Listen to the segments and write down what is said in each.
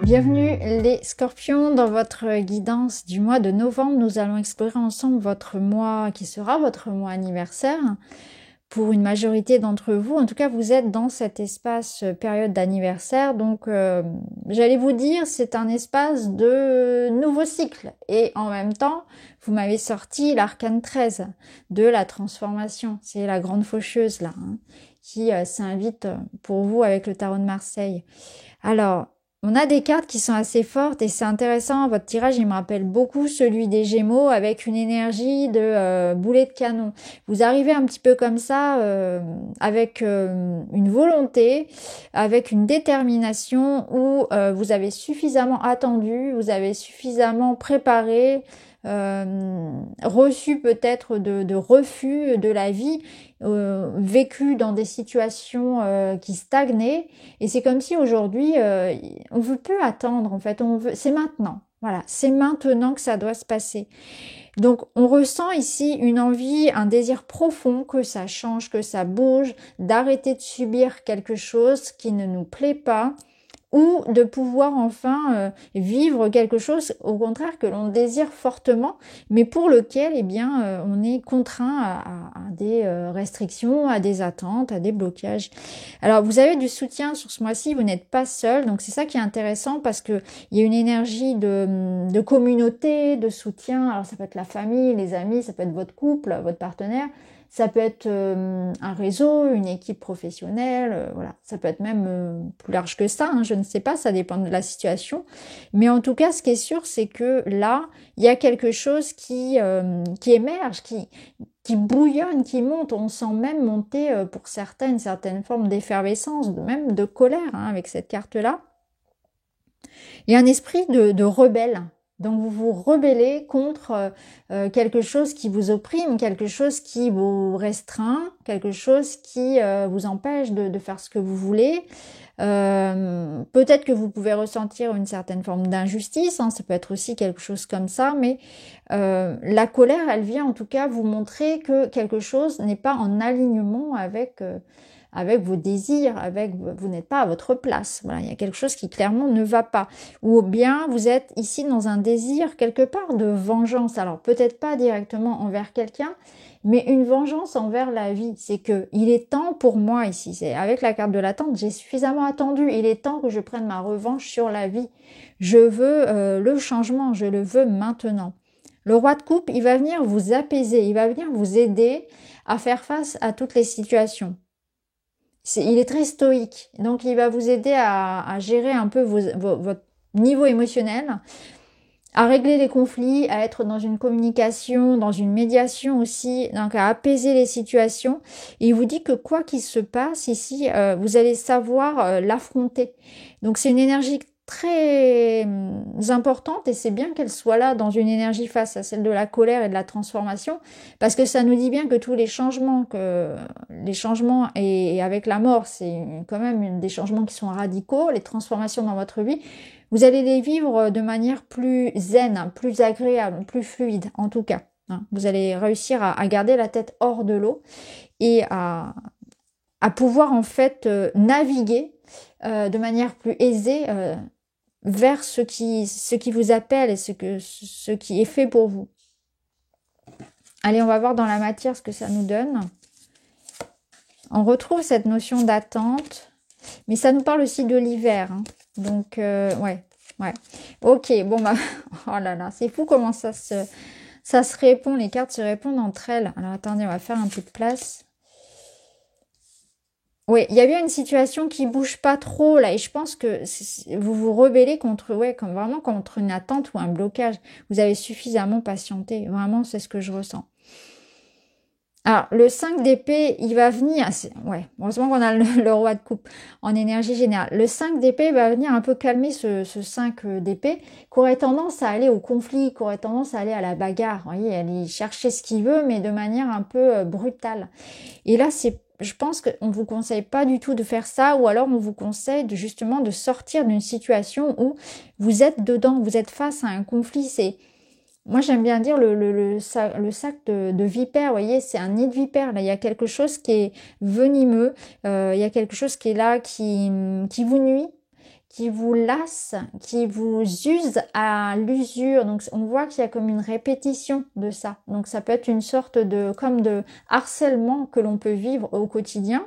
Bienvenue les scorpions dans votre guidance du mois de novembre. Nous allons explorer ensemble votre mois qui sera votre mois anniversaire. Pour une majorité d'entre vous, en tout cas vous êtes dans cet espace période d'anniversaire. Donc j'allais vous dire c'est un espace de nouveau cycle. Et en même temps, vous m'avez sorti l'arcane 13 de la transformation. C'est la grande faucheuse là, qui s'invite pour vous avec le tarot de Marseille. Alors, on a des cartes qui sont assez fortes et c'est intéressant. Votre tirage, il me rappelle beaucoup celui des Gémeaux avec une énergie de boulet de canon. Vous arrivez un petit peu comme ça, avec une volonté, avec une détermination où vous avez suffisamment attendu, vous avez suffisamment préparé, reçu peut-être de refus de la vie, vécu dans des situations qui stagnaient, et c'est comme si aujourd'hui on veut plus attendre en fait, c'est maintenant, voilà, c'est maintenant que ça doit se passer. Donc on ressent ici une envie, un désir profond que ça change, que ça bouge, d'arrêter de subir quelque chose qui ne nous plaît pas, ou de pouvoir enfin vivre quelque chose au contraire que l'on désire fortement, mais pour lequel on est contraint à des restrictions, à des attentes, à des blocages. Alors vous avez du soutien sur ce mois-ci, vous n'êtes pas seul, donc c'est ça qui est intéressant parce que il y a une énergie de communauté, de soutien. Alors ça peut être la famille, les amis, ça peut être votre couple, votre partenaire. Ça peut être un réseau, une équipe professionnelle, voilà. Ça peut être même plus large que ça, je ne sais pas, ça dépend de la situation. Mais en tout cas, ce qui est sûr, c'est que là, il y a quelque chose qui émerge, qui bouillonne, qui monte. On sent même monter pour certains une certaine forme d'effervescence, même de colère avec cette carte-là. Il y a un esprit de rebelle. Donc vous vous rebellez contre quelque chose qui vous opprime, quelque chose qui vous restreint, quelque chose qui vous empêche de faire ce que vous voulez. Peut-être que vous pouvez ressentir une certaine forme d'injustice, ça peut être aussi quelque chose comme ça, mais la colère, elle vient en tout cas vous montrer que quelque chose n'est pas en alignement avec vos désirs, vous n'êtes pas à votre place. Voilà, il y a quelque chose qui clairement ne va pas. Ou bien vous êtes ici dans un désir quelque part de vengeance. Alors peut-être pas directement envers quelqu'un, mais une vengeance envers la vie. C'est que il est temps pour moi ici. C'est avec la carte de l'attente, j'ai suffisamment attendu. Il est temps que je prenne ma revanche sur la vie. Je veux le changement, je le veux maintenant. Le roi de coupe, il va venir vous apaiser, il va venir vous aider à faire face à toutes les situations. Il est très stoïque, donc il va vous aider à gérer un peu votre niveau émotionnel, à régler les conflits, à être dans une communication, dans une médiation aussi, donc à apaiser les situations. Et il vous dit que quoi qu'il se passe ici, vous allez savoir l'affronter. Donc c'est une énergie très importante et c'est bien qu'elle soit là dans une énergie face à celle de la colère et de la transformation, parce que ça nous dit bien que tous les changements, et avec la mort, c'est quand même des changements qui sont radicaux, les transformations dans votre vie, vous allez les vivre de manière plus zen, plus agréable, plus fluide en tout cas. Vous allez réussir à garder la tête hors de l'eau et à pouvoir en fait naviguer de manière plus aisée vers ce qui vous appelle et ce qui est fait pour vous. Allez, on va voir dans la matière ce que ça nous donne. On retrouve cette notion d'attente, mais ça nous parle aussi de l'hiver. Donc, ouais. Ok, bon bah, oh là là, c'est fou comment ça se répond, les cartes se répondent entre elles. Alors, attendez, on va faire un peu de place. Oui, il y a bien une situation qui bouge pas trop là, et je pense que vous vous rebellez vraiment contre une attente ou un blocage. Vous avez suffisamment patienté, vraiment, c'est ce que je ressens. Alors, le 5 d'épée, il va venir, heureusement qu'on a le roi de coupe en énergie générale. Le 5 d'épée va venir un peu calmer ce 5 d'épée, qui aurait tendance à aller au conflit, qui aurait tendance à aller à la bagarre. Vous voyez, aller chercher ce qu'il veut, mais de manière un peu brutale. Et là, je pense qu'on ne vous conseille pas du tout de faire ça, ou alors on vous conseille justement de sortir d'une situation où vous êtes dedans, vous êtes face à un conflit. Moi j'aime bien dire le sac de vipère, vous voyez, c'est un nid de vipère, là il y a quelque chose qui est venimeux, il y a quelque chose qui est là, qui vous nuit, qui vous lasse, qui vous use à l'usure. Donc on voit qu'il y a comme une répétition de ça. Donc ça peut être une sorte de comme de harcèlement que l'on peut vivre au quotidien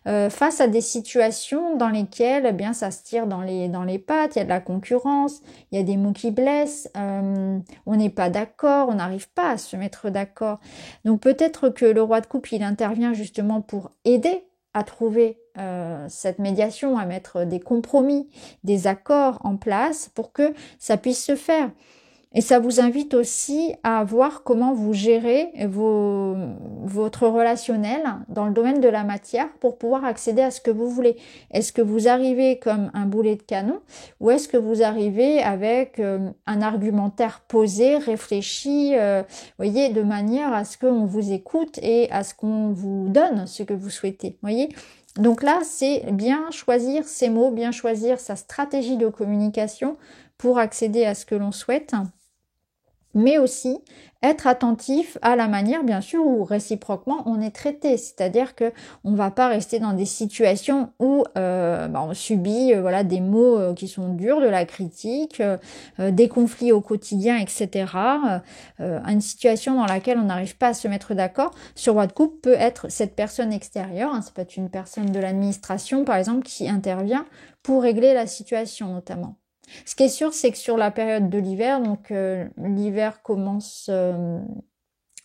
face à des situations dans lesquelles eh bien ça se tire dans les pattes, il y a de la concurrence, il y a des mots qui blessent, on n'est pas d'accord, on n'arrive pas à se mettre d'accord. Donc peut-être que le roi de coupe il intervient justement pour aider à trouver cette médiation, à mettre des compromis, des accords en place pour que ça puisse se faire. Et ça vous invite aussi à voir comment vous gérez votre relationnel dans le domaine de la matière pour pouvoir accéder à ce que vous voulez. Est-ce que vous arrivez comme un boulet de canon ou est-ce que vous arrivez avec un argumentaire posé, réfléchi, voyez, de manière à ce qu'on vous écoute et à ce qu'on vous donne ce que vous souhaitez, voyez. Donc là, c'est bien choisir ses mots, bien choisir sa stratégie de communication pour accéder à ce que l'on souhaite, mais aussi être attentif à la manière, bien sûr, où réciproquement on est traité. C'est-à-dire que on va pas rester dans des situations où on subit voilà des mots qui sont durs, de la critique, des conflits au quotidien, etc. Une situation dans laquelle on n'arrive pas à se mettre d'accord sur votre couple peut être cette personne extérieure, hein, ça peut être une personne de l'administration, par exemple, qui intervient pour régler la situation, notamment. Ce qui est sûr, c'est que sur la période de l'hiver, donc l'hiver commence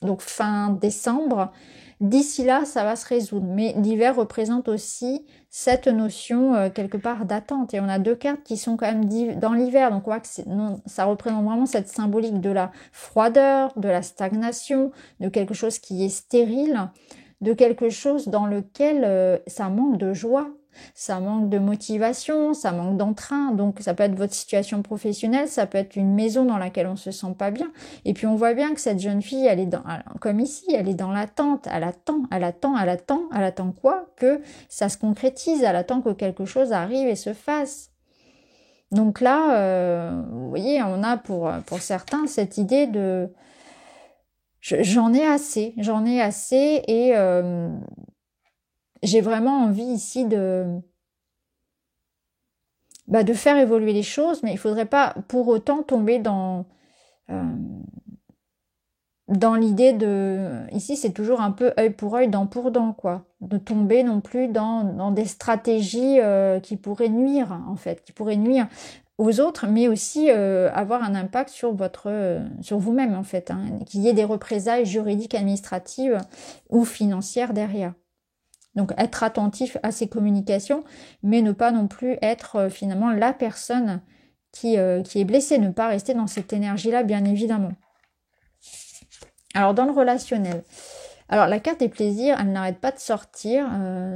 donc fin décembre, d'ici là, ça va se résoudre. Mais l'hiver représente aussi cette notion quelque part d'attente. Et on a deux cartes qui sont quand même dans l'hiver. Donc on voit que ça représente vraiment cette symbolique de la froideur, de la stagnation, de quelque chose qui est stérile, de quelque chose dans lequel ça manque de joie. Ça manque de motivation, ça manque d'entrain, donc ça peut être votre situation professionnelle, ça peut être une maison dans laquelle on se sent pas bien. Et puis on voit bien que cette jeune fille, elle est comme ici, elle est dans l'attente, elle attend quoi? Que ça se concrétise, elle attend que quelque chose arrive et se fasse. Donc là, vous voyez, on a pour certains cette idée de j'en ai assez et j'ai vraiment envie ici de faire évoluer les choses, mais il faudrait pas pour autant tomber dans l'idée ici c'est toujours un peu œil pour œil, dent pour dent, quoi. De tomber non plus dans des stratégies qui pourraient nuire, en fait, qui pourraient nuire aux autres, mais aussi avoir un impact sur sur vous-même, en fait, hein, qu'il y ait des représailles juridiques, administratives ou financières derrière. Donc être attentif à ces communications, mais ne pas non plus être finalement la personne qui est blessée, ne pas rester dans cette énergie-là, bien évidemment. Alors dans le relationnel, alors la carte des plaisirs, elle n'arrête pas de sortir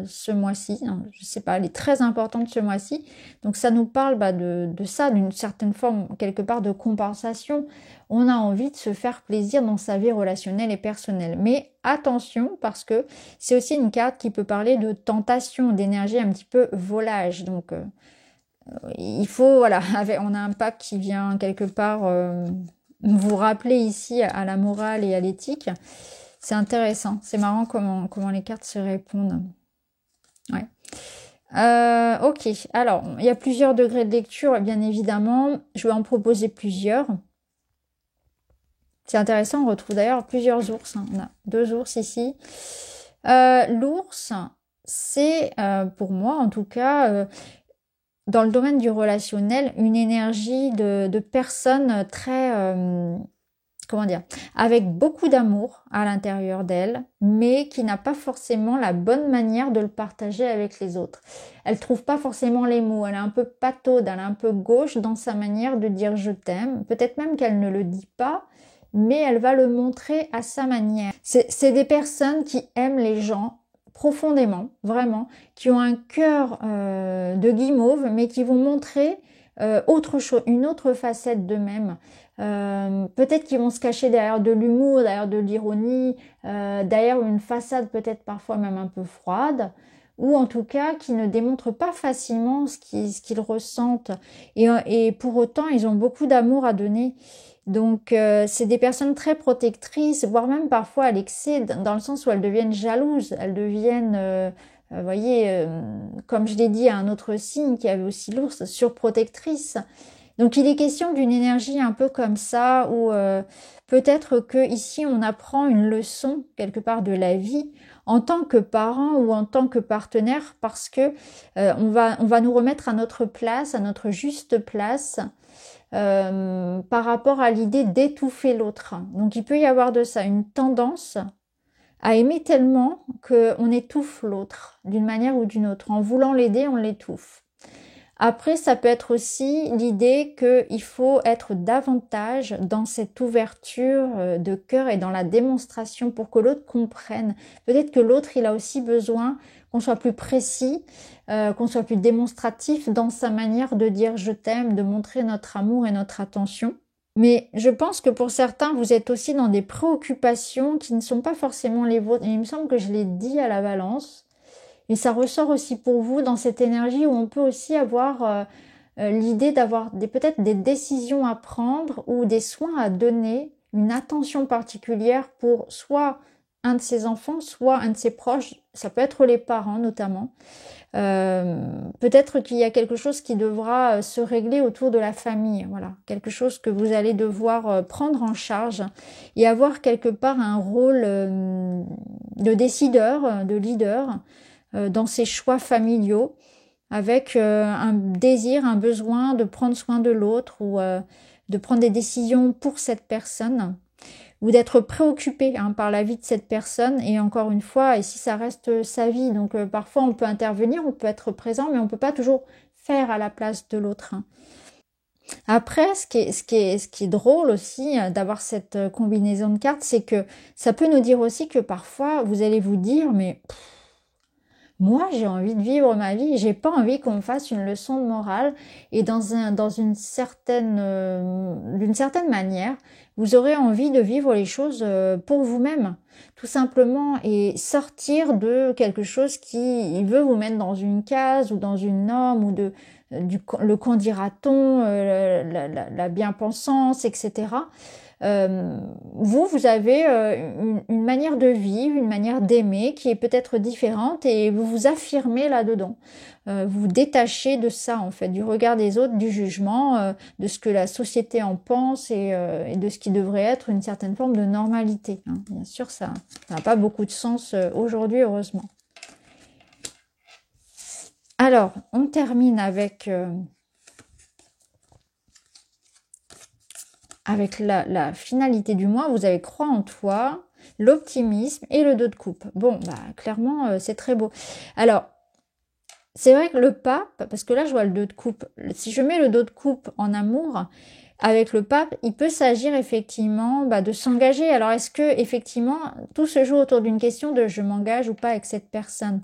ce mois-ci, hein, je sais pas, elle est très importante ce mois-ci, donc ça nous parle de ça, d'une certaine forme, quelque part de compensation. On a envie de se faire plaisir dans sa vie relationnelle et personnelle, mais attention parce que c'est aussi une carte qui peut parler de tentation, d'énergie un petit peu volage, donc il faut, voilà, on a un pape qui vient quelque part vous rappeler ici à la morale et à l'éthique. C'est intéressant, c'est marrant comment les cartes se répondent. Ouais. Ok, alors il y a plusieurs degrés de lecture, bien évidemment. Je vais en proposer plusieurs. C'est intéressant, on retrouve d'ailleurs plusieurs ours. Hein. On a 2 ours ici. L'ours, c'est pour moi en tout cas, dans le domaine du relationnel, une énergie de personne très... comment dire, avec beaucoup d'amour à l'intérieur d'elle, mais qui n'a pas forcément la bonne manière de le partager avec les autres. Elle trouve pas forcément les mots, elle est un peu pataude, elle est un peu gauche dans sa manière de dire je t'aime. Peut-être même qu'elle ne le dit pas, mais elle va le montrer à sa manière. C'est des personnes qui aiment les gens profondément, vraiment, qui ont un cœur de guimauve, mais qui vont montrer autre chose, une autre facette d'eux-mêmes. Peut-être qu'ils vont se cacher derrière de l'humour, derrière de l'ironie, derrière une façade peut-être parfois même un peu froide, ou en tout cas qui ne démontrent pas facilement ce qu'ils ressentent. Et pour autant, ils ont beaucoup d'amour à donner. Donc, c'est des personnes très protectrices, voire même parfois à l'excès, dans le sens où elles deviennent jalouses, elles deviennent voyez, comme je l'ai dit à un autre signe qui avait aussi l'ours, surprotectrice. Donc il est question d'une énergie un peu comme ça, où peut-être que ici on apprend une leçon quelque part de la vie en tant que parent ou en tant que partenaire, parce que on va nous remettre à notre place, à notre juste place, par rapport à l'idée d'étouffer l'autre. Donc il peut y avoir de ça une tendance à aimer tellement qu'on étouffe l'autre d'une manière ou d'une autre. En voulant l'aider, on l'étouffe. Après, ça peut être aussi l'idée qu'il faut être davantage dans cette ouverture de cœur et dans la démonstration pour que l'autre comprenne. Peut-être que l'autre, il a aussi besoin qu'on soit plus précis, qu'on soit plus démonstratif dans sa manière de dire je t'aime, de montrer notre amour et notre attention. Mais je pense que pour certains, vous êtes aussi dans des préoccupations qui ne sont pas forcément les vôtres. Et il me semble que je l'ai dit à la Balance. Et ça ressort aussi pour vous dans cette énergie où on peut aussi avoir l'idée d'avoir peut-être des décisions à prendre ou des soins à donner, une attention particulière pour soit un de ses enfants, soit un de ses proches. Ça peut être les parents notamment. Peut-être qu'il y a quelque chose qui devra se régler autour de la famille, voilà, quelque chose que vous allez devoir prendre en charge et avoir quelque part un rôle de décideur, de leader dans ces choix familiaux, avec un désir, un besoin de prendre soin de l'autre ou de prendre des décisions pour cette personne, ou d'être préoccupé par la vie de cette personne, et encore une fois, et si ça reste sa vie, donc parfois on peut intervenir, on peut être présent, mais on peut pas toujours faire à la place de l'autre. Après, ce qui est drôle aussi d'avoir cette combinaison de cartes, c'est que ça peut nous dire aussi que parfois vous allez vous dire, mais moi, j'ai envie de vivre ma vie, j'ai pas envie qu'on me fasse une leçon de morale, et dans une d'une certaine manière, vous aurez envie de vivre les choses pour vous-même, tout simplement, et sortir de quelque chose qui veut vous mettre dans une case ou dans une norme ou le qu'en dira-t-on, la bien-pensance, etc. Vous avez une manière de vivre, une manière d'aimer qui est peut-être différente, et vous vous affirmez là-dedans. Vous vous détachez de ça, en fait, du regard des autres, du jugement, de ce que la société en pense, et de ce qui devrait être une certaine forme de normalité. Bien sûr, ça n'a pas beaucoup de sens aujourd'hui, heureusement. Alors, on termine avec la finalité du mois. Vous avez croix en toi, l'optimisme et le 2 de coupe. Bon, bah clairement, c'est très beau. Alors, c'est vrai que le pape, parce que là je vois le 2 de coupe, si je mets le 2 de coupe en amour, avec le pape, il peut s'agir effectivement de s'engager. Alors est-ce que effectivement tout se joue autour d'une question de je m'engage ou pas avec cette personne,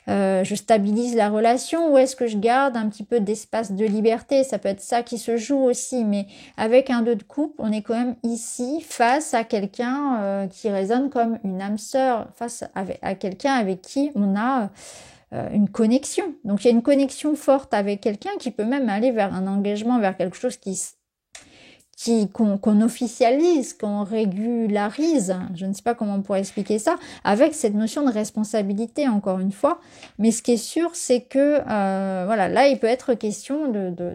je stabilise la relation, ou est-ce que je garde un petit peu d'espace de liberté? Ça peut être ça qui se joue aussi, mais avec un 2 de coupe, on est quand même ici face à quelqu'un qui résonne comme une âme sœur, face à quelqu'un avec qui on a une connexion. Donc il y a une connexion forte avec quelqu'un qui peut même aller vers un engagement, vers quelque chose qu'on officialise, qu'on régularise, je ne sais pas comment on pourrait expliquer ça, avec cette notion de responsabilité, encore une fois. Mais ce qui est sûr, c'est que voilà, là il peut être question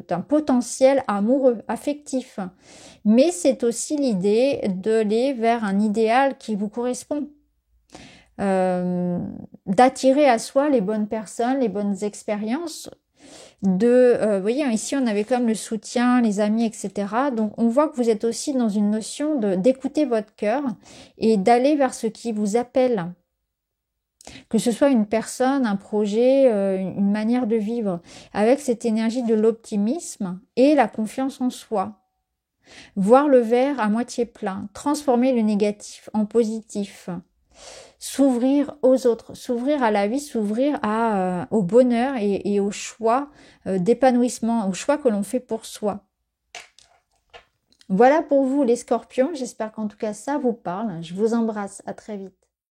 d'un potentiel amoureux, affectif, mais c'est aussi l'idée d'aller vers un idéal qui vous correspond, d'attirer à soi les bonnes personnes, les bonnes expériences, vous voyez, ici on avait comme le soutien, les amis, etc. Donc on voit que vous êtes aussi dans une notion d'écouter votre cœur et d'aller vers ce qui vous appelle, que ce soit une personne, un projet, une manière de vivre, avec cette énergie de l'optimisme et la confiance en soi. Voir le verre à moitié plein, transformer le négatif en positif, s'ouvrir aux autres, s'ouvrir à la vie, s'ouvrir au bonheur et au choix d'épanouissement, au choix que l'on fait pour soi. Voilà pour vous les scorpions, j'espère qu'en tout cas ça vous parle. Je vous embrasse, à très vite.